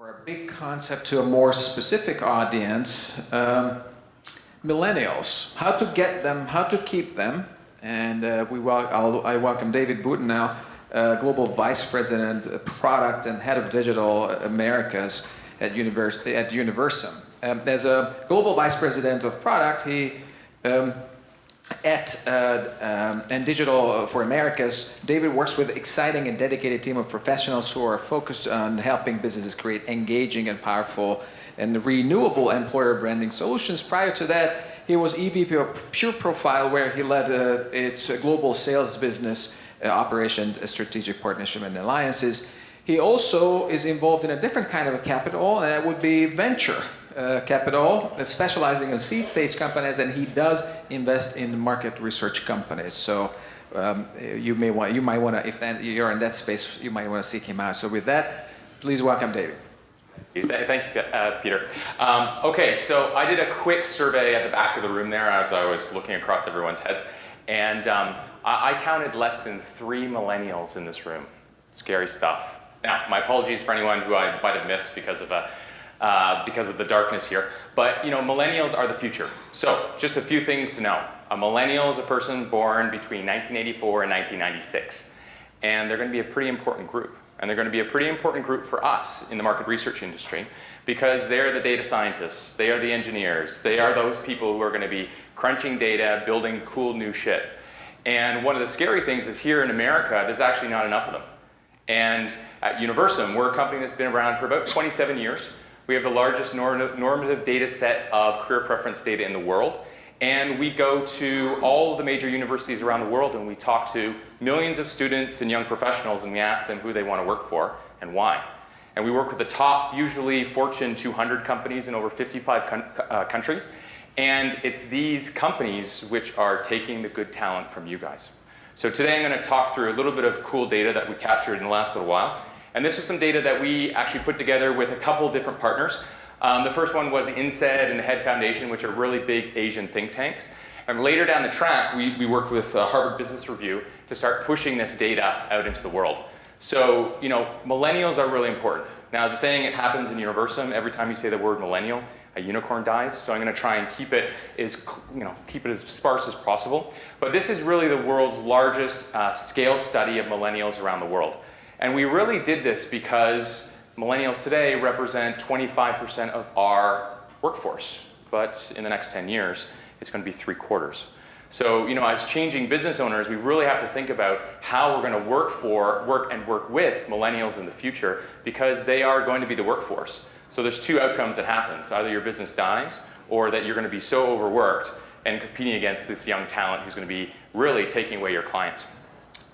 Or a big concept to a more specific audience, millennials, how to get them, how to keep them. And I welcome David Brudenell, Global Vice President, Product and Head of Digital Americas at Universum. As a Global Vice President of Product, he and Digital for Americas, David works with an exciting and dedicated team of professionals who are focused on helping businesses create engaging and powerful and renewable employer branding solutions. Prior to that, he was EVP of Pure Profile, where he led its global sales business operation, strategic partnership and alliances. He also is involved in a different kind of a capital, and that would be venture capital, specializing in seed stage companies, and he does invest in market research companies. So you might want to, if you're in that space, you might want to seek him out. So with that, please welcome David. Thank you, Peter. Okay, so I did a quick survey at the back of the room there as I was looking across everyone's heads, and I counted less than 3 millennials in this room. Scary stuff. Now, my apologies for anyone who I might have missed because of the darkness here. But millennials are the future. So just a few things to know. A millennial is a person born between 1984 and 1996. And they're going to be a pretty important group. And they're going to be a pretty important group for us in the market research industry because they're the data scientists, they are the engineers, they are those people who are going to be crunching data, building cool new shit. And one of the scary things is here in America, there's actually not enough of them. And at Universum, we're a company that's been around for about 27 years. We have the largest normative data set of career preference data in the world. And we go to all of the major universities around the world and we talk to millions of students and young professionals and we ask them who they want to work for and why. And we work with the top, usually Fortune 200 companies in over 55 countries. And it's these companies which are taking the good talent from you guys. So today I'm going to talk through a little bit of cool data that we captured in the last little while. And this was some data that we actually put together with a couple different partners. The first one was INSEAD and the HEAD Foundation, which are really big Asian think tanks. And later down the track, we worked with Harvard Business Review to start pushing this data out into the world. So, millennials are really important. Now, as a saying, it happens in Universum. Every time you say the word millennial, a unicorn dies. So I'm going to try and keep it as sparse as possible. But this is really the world's largest scale study of millennials around the world. And we really did this because millennials today represent 25% of our workforce. But in the next 10 years, it's going to be 3/4. So, as changing business owners, we really have to think about how we're going to work with millennials in the future because they are going to be the workforce. So there's 2 outcomes that happens. Either your business dies or that you're going to be so overworked and competing against this young talent who's going to be really taking away your clients.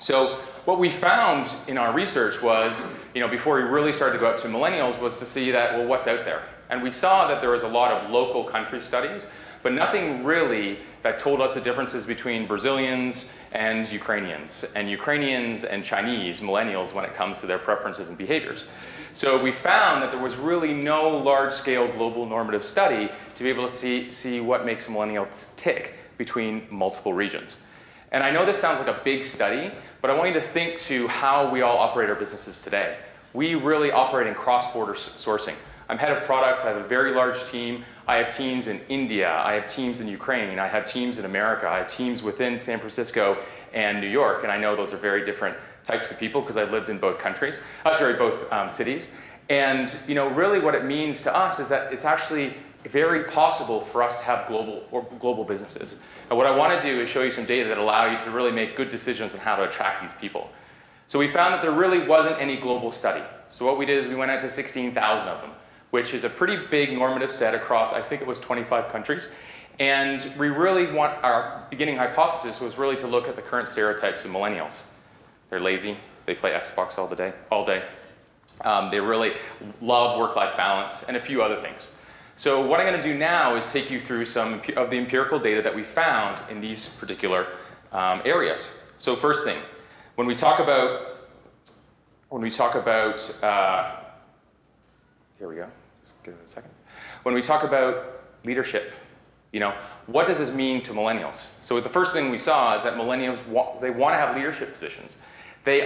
So what we found in our research was, before we really started to go out to millennials, was to see that, well, what's out there? And we saw that there was a lot of local country studies, but nothing really that told us the differences between Brazilians and Ukrainians and Chinese millennials when it comes to their preferences and behaviors. So we found that there was really no large-scale global normative study to be able to see what makes millennials tick between multiple regions. And I know this sounds like a big study, but I want you to think to how we all operate our businesses today. We really operate in cross-border sourcing. I'm head of product, I have a very large team. I have teams in India, I have teams in Ukraine, I have teams in America, I have teams within San Francisco and New York, and I know those are very different types of people because I've lived in both cities. And really what it means to us is that it's actually very possible for us to have global businesses. And what I want to do is show you some data that allow you to really make good decisions on how to attract these people. So we found that there really wasn't any global study. So what we did is we went out to 16,000 of them, which is a pretty big normative set across, I think it was 25 countries. And we really our beginning hypothesis was really to look at the current stereotypes of millennials. They're lazy, they play Xbox all day. They really love work-life balance and a few other things. So what I'm going to do now is take you through some of the empirical data that we found in these particular areas. So first thing, when we talk about, here we go, let's give it a second. When we talk about leadership, what does this mean to millennials? So the first thing we saw is that millennials, they want to have leadership positions. They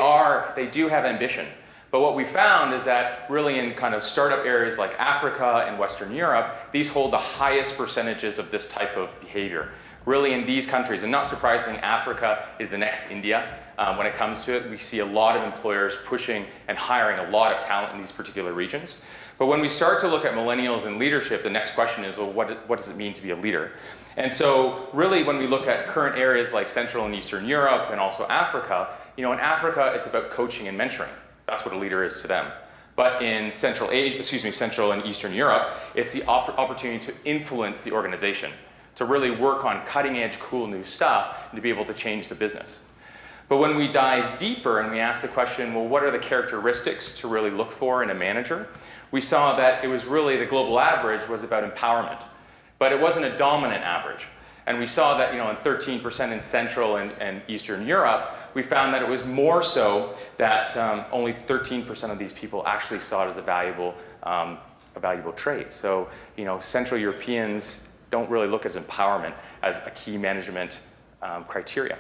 do have ambition, But what we found is that really in kind of startup areas like Africa and Western Europe, these hold the highest percentages of this type of behavior. Really in these countries, and not surprisingly, Africa is the next India. When it comes to it, we see a lot of employers pushing and hiring a lot of talent in these particular regions. But when we start to look at millennials and leadership, the next question is, well, what does it mean to be a leader? And so really when we look at current areas like Central and Eastern Europe and also Africa, in Africa, it's about coaching and mentoring. That's what a leader is to them. But in Central and Eastern Europe, it's the opportunity to influence the organization, to really work on cutting edge, cool new stuff, and to be able to change the business. But when we dive deeper and we ask the question, well, what are the characteristics to really look for in a manager? We saw that it was really the global average was about empowerment, but it wasn't a dominant average. And we saw that, in 13% in Central and Eastern Europe, we found that it was more so that only 13% of these people actually saw it as a valuable trait. So, Central Europeans don't really look at empowerment as a key management criteria.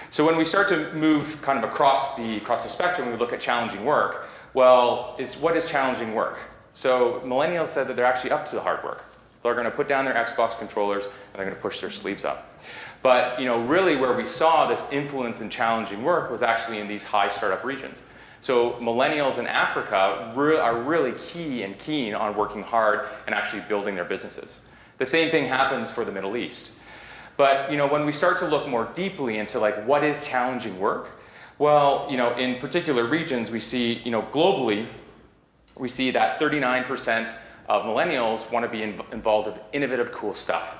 So when we start to move kind of across the spectrum, we look at challenging work. Well, what is challenging work? So millennials said that they're actually up to the hard work. They're going to put down their Xbox controllers and they're going to push their sleeves up. But really where we saw this influence in challenging work was actually in these high startup regions. So millennials in Africa are really keen on working hard and actually building their businesses. The same thing happens for the Middle East. But when we start to look more deeply into what is challenging work, well, in particular regions, we see, globally, we see that 39% of millennials want to be involved in innovative, cool stuff.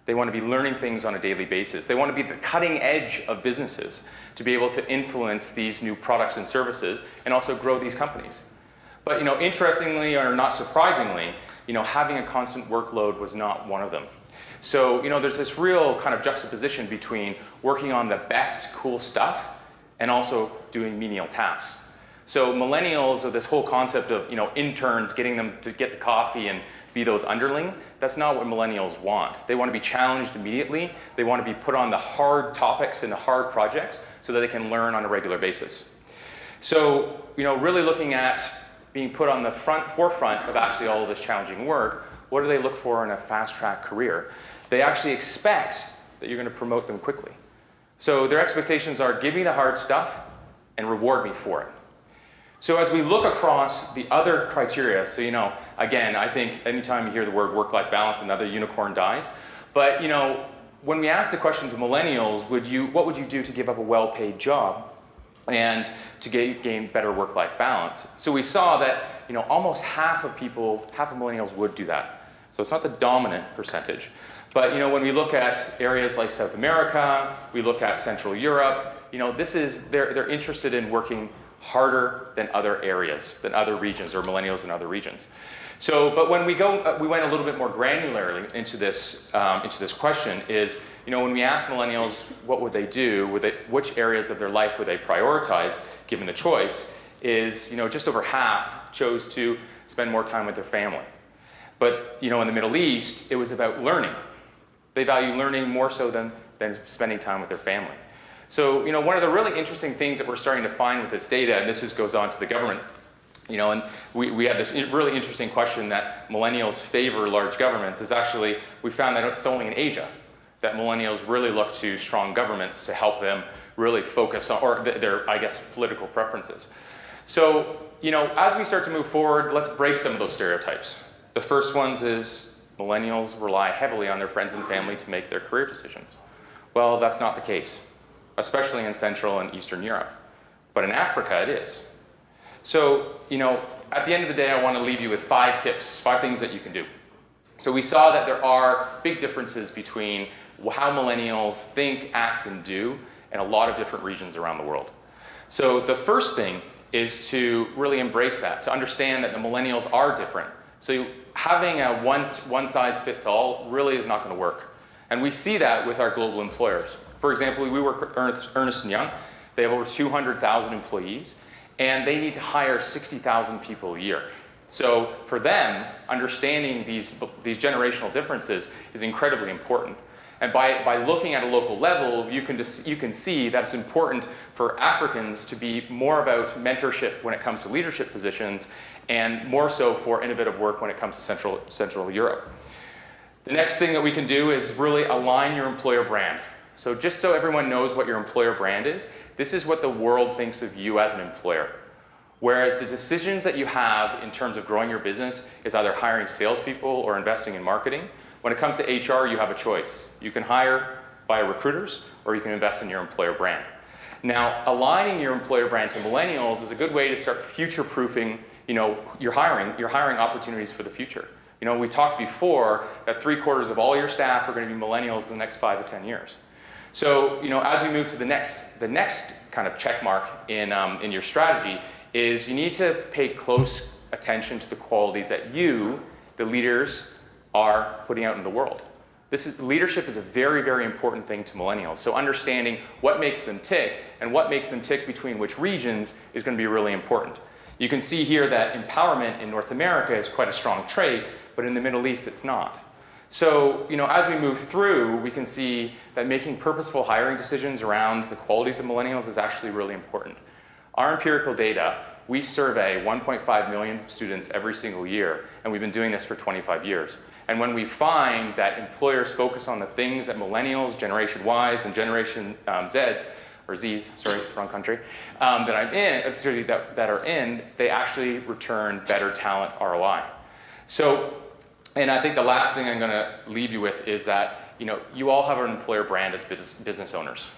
They want to be learning things on a daily basis. They want to be the cutting edge of businesses to be able to influence these new products and services and also grow these companies. But interestingly or not surprisingly, having a constant workload was not one of them. So, there's this real kind of juxtaposition between working on the best cool stuff and also doing menial tasks. So millennials, or this whole concept of, interns, getting them to get the coffee and be those underling, that's not what millennials want. They want to be challenged immediately. They want to be put on the hard topics and the hard projects so that they can learn on a regular basis. So, really looking at being put on the forefront of actually all of this challenging work, what do they look for in a fast-track career? They actually expect that you're going to promote them quickly. So their expectations are, give me the hard stuff and reward me for it. So as we look across the other criteria, so again, I think anytime you hear the word work-life balance, another unicorn dies. But when we ask the question to millennials, what would you do to give up a well-paid job and to gain better work-life balance? So we saw that almost half of millennials would do that. So it's not the dominant percentage. But when we look at areas like South America, we look at Central Europe, they're interested in working harder than other areas, than other regions, or millennials in other regions. So, but when we went a little bit more granularly into this question is, when we ask millennials what would they do, which areas of their life would they prioritize, given the choice, is, just over half chose to spend more time with their family. But, in the Middle East, it was about learning. They value learning more so than spending time with their family. So, one of the really interesting things that we're starting to find with this data, and this goes on to the government, and we have this really interesting question that millennials favor large governments, is actually, we found that it's only in Asia that millennials really look to strong governments to help them really focus on, or their, I guess, political preferences. So, as we start to move forward, let's break some of those stereotypes. The first ones is millennials rely heavily on their friends and family to make their career decisions. Well, that's not the case, especially in Central and Eastern Europe. But in Africa, it is. So, at the end of the day, I want to leave you with 5 tips, 5 things that you can do. So we saw that there are big differences between how millennials think, act, and do in a lot of different regions around the world. So the first thing is to really embrace that, to understand that the millennials are different. So having a one-size-fits-all really is not going to work. And we see that with our global employers. For example, we work with Ernst & Young. They have over 200,000 employees, and they need to hire 60,000 people a year. So for them, understanding these generational differences is incredibly important. And by looking at a local level, you can see that it's important for Africans to be more about mentorship when it comes to leadership positions, and more so for innovative work when it comes to Central Europe. The next thing that we can do is really align your employer brand. So just so everyone knows what your employer brand is, this is what the world thinks of you as an employer. Whereas the decisions that you have in terms of growing your business is either hiring salespeople or investing in marketing. When it comes to HR, you have a choice. You can hire via recruiters, or you can invest in your employer brand. Now, aligning your employer brand to millennials is a good way to start future-proofing, your hiring opportunities for the future. We talked before that 3/4 of all your staff are going to be millennials in the next 5 to 10 years. So, as we move to the next kind of check mark in your strategy is you need to pay close attention to the qualities that you, the leaders, are putting out in the world. Leadership is a very, very important thing to millennials. So understanding what makes them tick and what makes them tick between which regions is going to be really important. You can see here that empowerment in North America is quite a strong trait, but in the Middle East it's not. So, as we move through, we can see that making purposeful hiring decisions around the qualities of millennials is actually really important. Our empirical data, we survey 1.5 million students every single year, and we've been doing this for 25 years. And when we find that employers focus on the things that millennials, Generation Ys, and Generation Zs, or Zs, sorry, wrong country, that are in, they actually return better talent ROI. So, and I think the last thing I'm going to leave you with is that, you all have an employer brand as business owners.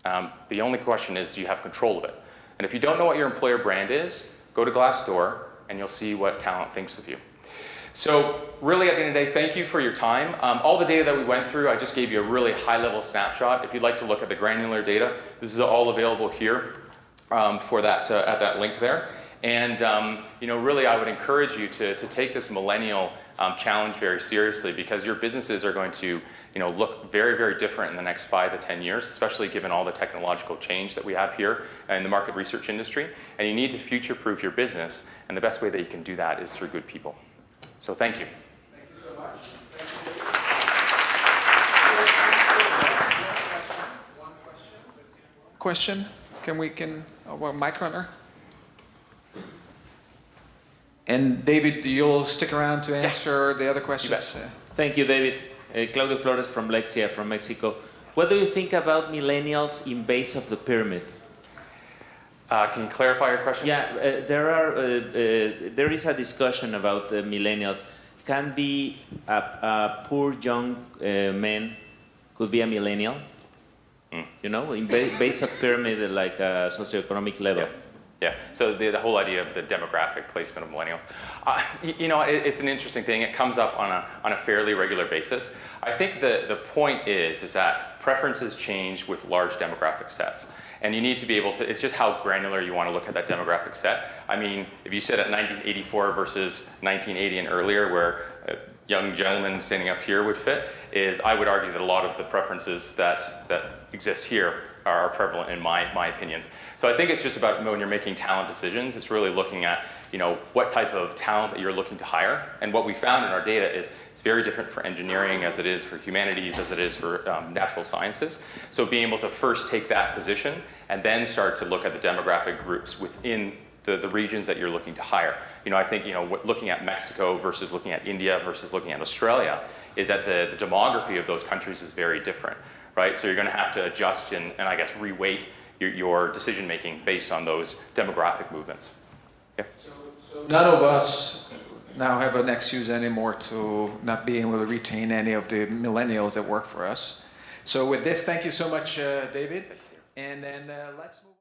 The only question is, do you have control of it? And if you don't know what your employer brand is, go to Glassdoor and you'll see what talent thinks of you. So really, at the end of the day, thank you for your time. All the data that we went through, I just gave you a really high-level snapshot. If you'd like to look at the granular data, this is all available here for that at that link there. And really, I would encourage you to take this millennial challenge very seriously, because your businesses are going to look very, very different in the next 5 to 10 years, especially given all the technological change that we have here in the market research industry. And you need to future-proof your business, and the best way that you can do that is through good people. So thank you. Thank you so much. One question? Mic runner? And David, you'll stick around to answer the other questions? Thank you, David. Claudio Flores from Lexia, from Mexico. What do you think about millennials in base of the pyramid? Can you clarify your question? Yeah, there is a discussion about millennials. Can be a poor young man could be a millennial? In base of pyramid, like a socioeconomic level. Yeah, so the whole idea of the demographic placement of millennials, it's an interesting thing. It comes up on a fairly regular basis. I think the point is that preferences change with large demographic sets. And you need to be able to, it's just how granular you want to look at that demographic set. I mean, if you sit at 1984 versus 1980 and earlier, where a young gentleman standing up here would fit, I would argue that a lot of the preferences that exist here are prevalent in my opinions. So I think it's just about when you're making talent decisions, it's really looking at what type of talent that you're looking to hire. And what we found in our data is it's very different for engineering as it is for humanities, as it is for natural sciences. So being able to first take that position and then start to look at the demographic groups within the regions that you're looking to hire. I think looking at Mexico versus looking at India versus looking at Australia is that the demography of those countries is very different. Right? So you're going to have to adjust and I guess reweight your decision making based on those demographic movements. Yeah. So none of us now have an excuse anymore to not being able to retain any of the millennials that work for us. So with this, thank you so much, David. And then let's move on.